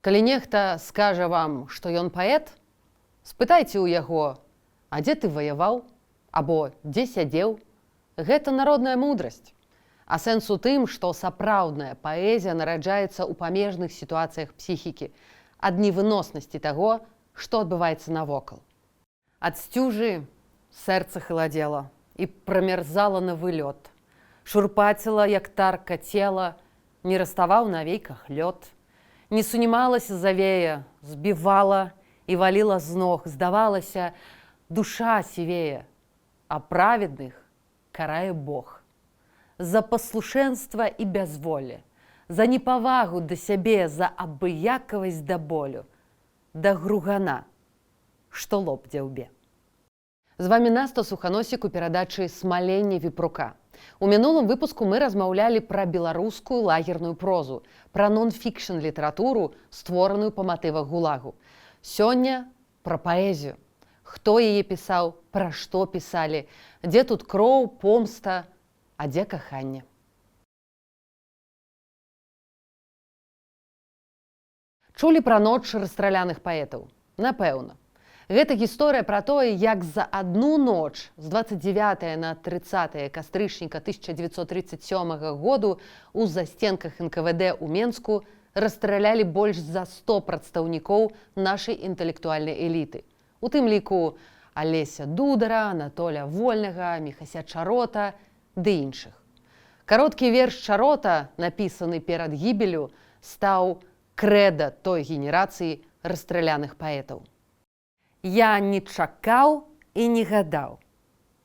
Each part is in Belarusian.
Калі нехта скажа вам, што ён паэт, спытайце ў яго, а дзе ты ваяваў, або дзе сядзеў. Гэта народная мудрасць. А сэнс у тым, што сапраўдная паэзія нараджаецца ў памежных сітуацыях псіхікі, ад невыноснасці таго, што адбываецца навокал. Ад сцюжы сэрца халадзела і прамярзала на вылёт. Шурпаціла, як тарка цела, не раставаў на вейках лёд. Не сунімалася завея, збівала і валіла з ног. Здавалася, душа сівее, а праведных карае Бог. За паслушэнства і бязволе, за непавагу да сябе, за абыякавасць да болю, да гругана, што лоб дзяўбе. З вамі Наста Суханосік у перадачы «Смаленне віпрука». У мінулым выпуску мы размаўлялі пра беларускую лагерную прозу, пра нон-фікшн літаратуру, створаную па матывах гулагу. Сёння пра паэзію. Хто яе пісаў, пра што пісалі, дзе тут кроў, помста, а дзе каханне. Чулі пра ноч расстраляных паэтаў? Напэўна. Гэта гісторыя пра тое, як за адну ноч з 29 на 30 кастрычніка 1937 году у засценках НКВД ў Менску расстралялі больш за 100 прадстаўнікоў нашай інтэлектуальнай эліты. У тым ліку Алеся Дудара, Анатоля Вольнага, Міхася Чарота ды іншых. Кароткі верш Чарота, напісаны перад гібелю, стаў крэда той генерацыі расстраляных паэтаў. Я не чакаў і не гадаў,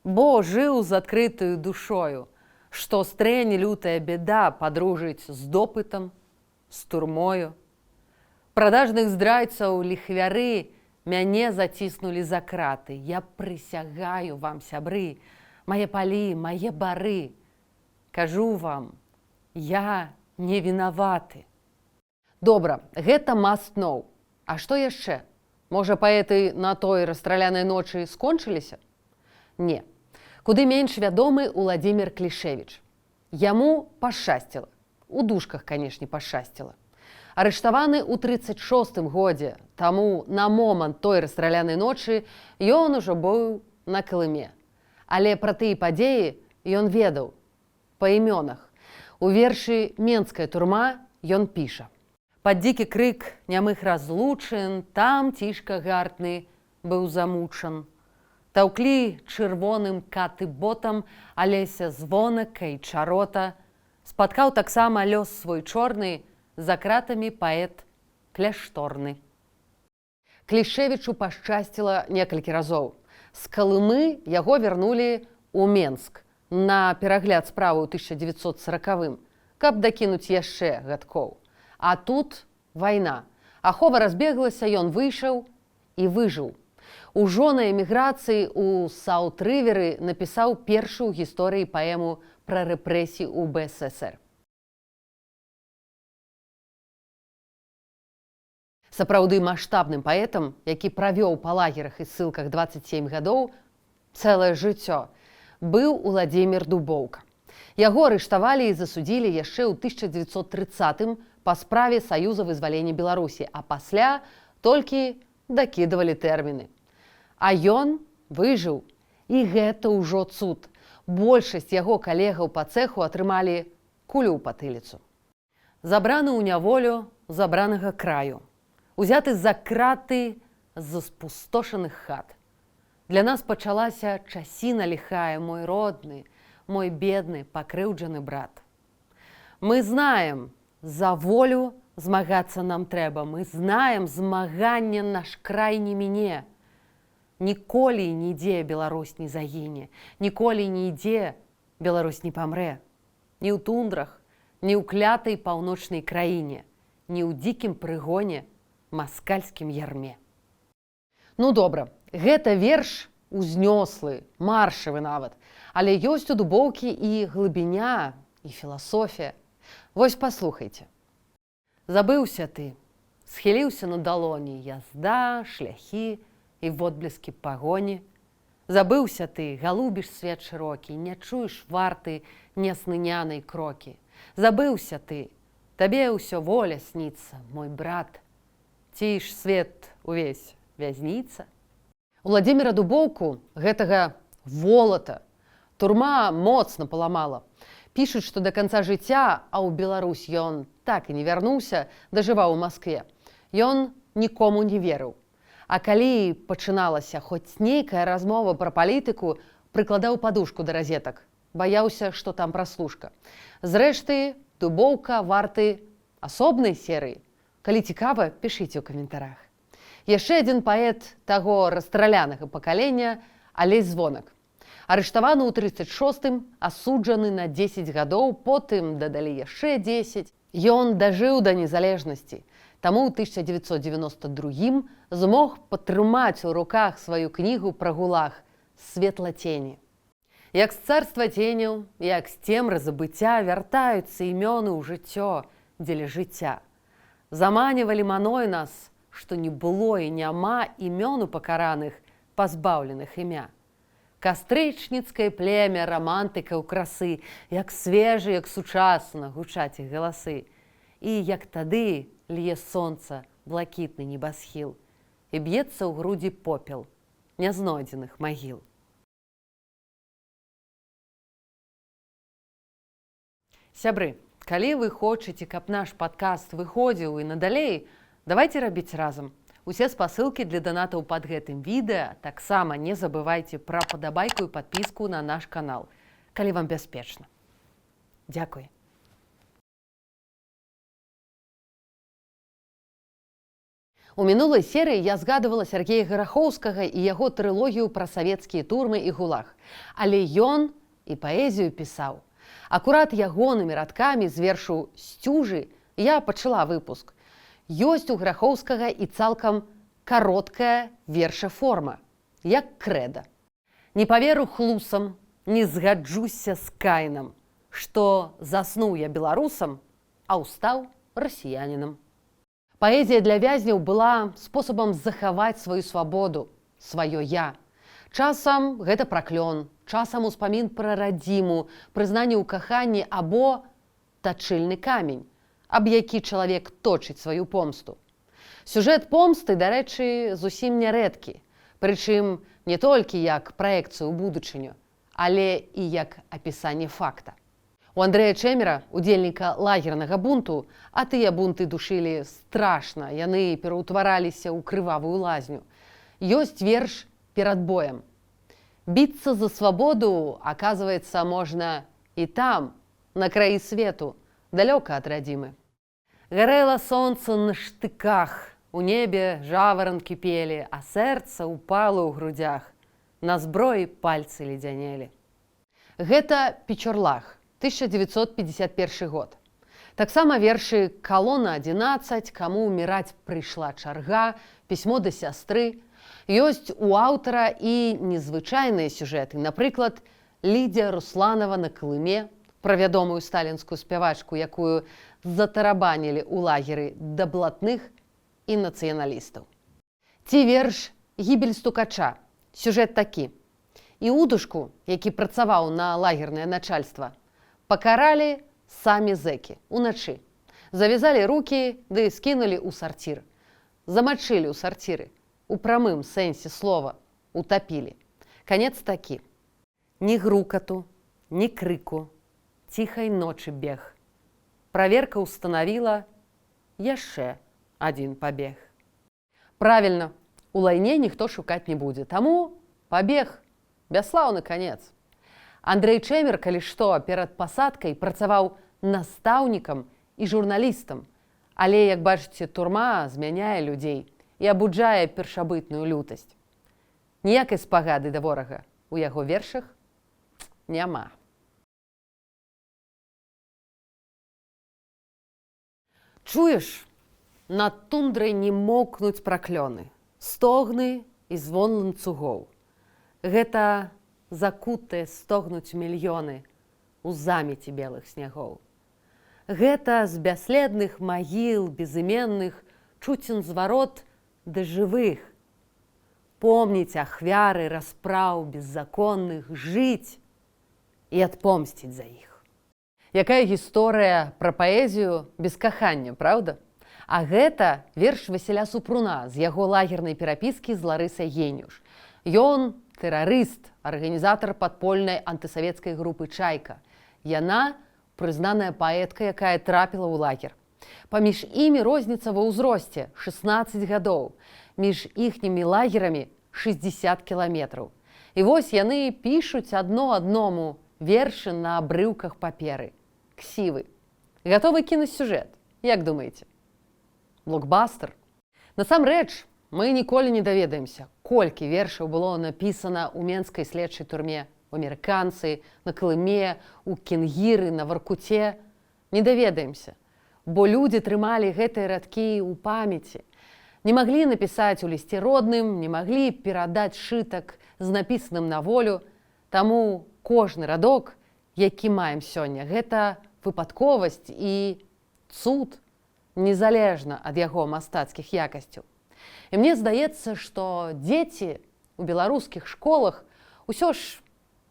бо жыў з адкрытаю душою, што стрэне лютая беда падружыць з допытам, з турмою. Прадажных здрайцаў ліхвяры мяне заціснулі за краты. Я прысягаю вам, сябры, мае палі, мае бары. Кажу вам, я не вінаваты. Добра, гэта must know. А што яшчэ? Можа, паэты на той расстраляной ночы скончыліся? Не. Куды менш вядомы Уладзімір Клішевіч. Яму пашчасціла. У дужках, канешне, пашчасціла. Арыштаваны ў 36-м годзе, таму на момант той расстраляной ночы ён ужо быў на Калыме. Але пра тыя падзеі ён ведаў па імёнах. У вершы «Менская турма» ён піша: «Пад дзікі крык нямых разлучын, там цішка гартны быў замучан. Таўклі чырвоным каты ботам Алеся Звонака і Чарота. Спаткаў таксама лёс свой чорны, за кратамі паэт кляшторны». Клішевічу пашчасціла некалькі разоў. З Калымы яго вярнулі ў Менск на перагляд справы ў 1940-м, каб дакінуць яшчэ гадкоў. А тут вайна. Ахова разбеглася, ён выйшаў і выжыў. Ужо на эміграцыі у Саут-Рыверы напісаў першую ў гісторыі паэму пра рэпрэсіі ў БССР. Сапраўды маштабным паэтам, які правёў па лагерах і ссылках 27 гадоў, цэлае жыццё, быў Уладзімір Дубоўка. Яго арыштавалі і засудзілі яшчэ ў 1930-м па справе Саюза вызвалення Беларусі, а пасля толькі дакідвалі тэрміны. А ён выжыў, і гэта ўжо цуд. Большасць яго калегаў па цэху атрымалі кулю ў патыліцу. Забраны ў няволю забранага краю. Узяты за краты з спустошаных хат. Для нас пачалася часіна ліхая, мой родны, мой бедны, пакрыўджаны брат. Мы знаем, за волю змагацца нам трэба. Мы знаем, змаганне наш край не міне. Ніколі і нідзе Беларусь не загіне. Ніколі і нідзе Беларусь не памрэ. Ні ў тундрах, ні ў клятай паўночнай краіне, ні ў дзікім прыгоне, маскальскім ярме. Ну добра, гэта верш узнёслы, маршавы нават. Але ёсць у Дубоўкі і глыбіня, і філасофія. Вось паслухайце. Забыўся ты, схіліўся на далоні, язда, шляхі і водблескі пагоні. Забыўся ты, галубіш свет шырокі, не чуеш варты няснынянай крокі. Забыўся ты, табе ўсё воля сніцца, мой брат. ці ж свет увесь вязніца. Уладзіміра Дубоўку, гэтага волата, турма моцна паламала. Пішуць, што да канца жыцця, а ў Беларусь ён так і не вярнуўся, дажываў у Маскве. Ён нікому не верыў. А калі пачыналася хоць нейкая размова пра палітыку, прыкладаў падушку да разетак. Баяўся, што там праслушка. Зрэшты, Дубоўка варты асобнай серыі. Калі цікава, пішыце ў каментарах. Яшчэ адзін паэт таго расстралянага пакалення Алесь Звонак. Арыштаваны ў 36-м, асуджаны на 10 гадоў, потым дадалі яшчэ 10. Ён дажыў да незалежнасці. Таму ў 1992-м змог патрымаць у руках сваю кнігу пра гулаг «Светла цені». Як з царства ценяў, як з цемры забыцця вяртаюцца імёны ў жыццё дзеля жыцця. Заманівалі маной нас, што не было і няма імён у пакараных, пазбаўленых імя. Кастрычніцкае племя рамантыкаў красы, як свежы, як сучасна гучаць іх галасы. І як тады лье сонца блакітны небасхіл, і б'ецца ў грудзі попел нязнойдзеных магіл. Сябры, калі вы хочаце, каб наш падкаст выходзіў і надалей, давайце рабіць разам. Усе спасылкі для донатаў пад гэтым відэа. Таксама не забывайце пра падабайку і падпіску на наш канал, калі вам бяспечна. Дзякуй. У мінулай серыі я згадывала Сергея Гарахоўскага і яго трылогію пра савецкія турмы і гулаг. Але ён і паэзію пісаў. Акурат ягонымі радкамі з вершу «Сцюжы» я пачала выпуск. Ёсць у Гарахоўскага і цалкам кароткая верша-форма, як крэда. Не паверу хлусам, не згаджуся з Каінам, што заснуў я беларусам, а ўстаў расіянінам. Паэзія для вязняў была спосабам захаваць сваю свабоду, сваё «я». Часам гэта праклён, часам успамін пра радзіму, прызнанне ў каханні або тачыльны камень, аб які чалавек точыць сваю помсту. Сюжэт помсты, дарэчы, зусім нярэдкі, прычым не толькі як праекцыю ў будучыню, але і як апісанне факта. У Андрэя Чэмера, удзельніка лагернага бунту, а тыя бунты душылі страшна, яны пераўтвараліся ў крывавую лазню, ёсць верш перад боем. Біцца за свабоду, аказваецца, можна і там, на краі свету, далёка ад радзімы. Гарэла сонца на штыках, у небе жаваранкі пелі, а сэрца ўпала ў грудзях, на зброі пальцы ледзянелі. Гэта Печорлаг, 1951 год. Таксама вершы «Калона 11», «Каму ўміраць прыйшла чарга», «Пісьмо да сястры». Ёсць у аўтара і незвычайныя сюжэты, напрыклад, Лідзія Русланова на Калыме, пра вядомую сталінскую спявачку, якую затарабанілі ў лагеры да блатных і нацыяналістаў. Ці верш «Гібель стукача». Сюжэт такі. Іудушку, які працаваў на лагернае начальства, пакаралі самі зэкі уначы. Завязалі рукі ды скінулі ў сарцір. Замачылі ў сарціры. У прамым сэнсе слова утапілі. Канец такі. Ні грукату, ні крыку, ціхай ночы бег. Праверка ўстанавіла яшчэ адзін пабег. Правільна, у лайне ніхто шукаць не будзе, таму пабег, бясслаўны канец. Андрэй Чэмер, калі што, перад пасадкай працаваў настаўнікам і журналістам, але, як бачыце, турма змяняе людзей і абуджае першабытную лютасць. Ніякай спагады да ворага у яго вершах няма. Чуеш, над тундрай не моўкнуць праклёны, стогны і звон ланцугоў. Гэта закутыя стогнуць мільёны у замеці белых снягоў. Гэта з бясследных магіл безыменных чуцен зварот да жывых. Помніць ахвяры распраў беззаконных, жыць і адпомсціць за іх. Якая гісторыя пра паэзію без кахання, праўда? А гэта верш Васіля Супруна з яго лагернай перапіскі з Ларысай Геніюш. Ён тэрарыст, арганізатар падпольнай антысавецкай групы «Чайка». Яна прызнаная паэтка, якая трапіла ў лагер. Паміж імі розніца ва ўзросце 16 гадоў, між іхнімі лагерамі 60 кіламетраў. І вось яны пішуць адно адному вершы на абрыўках паперы. Ксівы. Гатовы кінуць сюжэт. Як думаеце? Блокбастер? Насамрэч, мы ніколі не даведаемся, колькі вершаў было напісана ў менскай следчай турме, у амерыканцы, на Калыме, у Кенгіры, на Варкуце. Не даведаемся, бо людзі трымалі гэтыя радкі ў памяці. Не маглі напісаць у лісце родным, не маглі перадаць сшытак з напісаным на волю. Таму кожны радок, які маем сёння, гэта выпадковасць і цуд, незалежна ад яго мастацкіх якасцяў. І мне здаецца, што дзеці ў беларускіх школах усё ж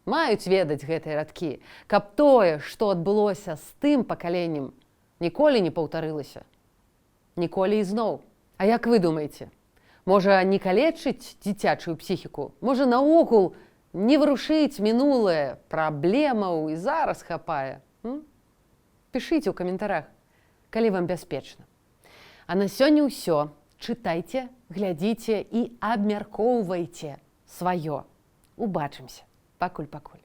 маюць ведаць гэтыя радкі, каб тое, што адбылося з тым пакаленнем, ніколі не паўтарылася. Ніколі ізноў. А як вы думаеце? Можа, не калечыць дзіцячую псіхіку? Можа, наогул не варушыць мінулае, праблемаў і зараз хапае? Пішыце ў каментарах, калі вам бяспечна. А на сёння ўсё. Чытайце, глядзіце і абмяркоўвайце сваё. Убачымся. Пакуль-пакуль.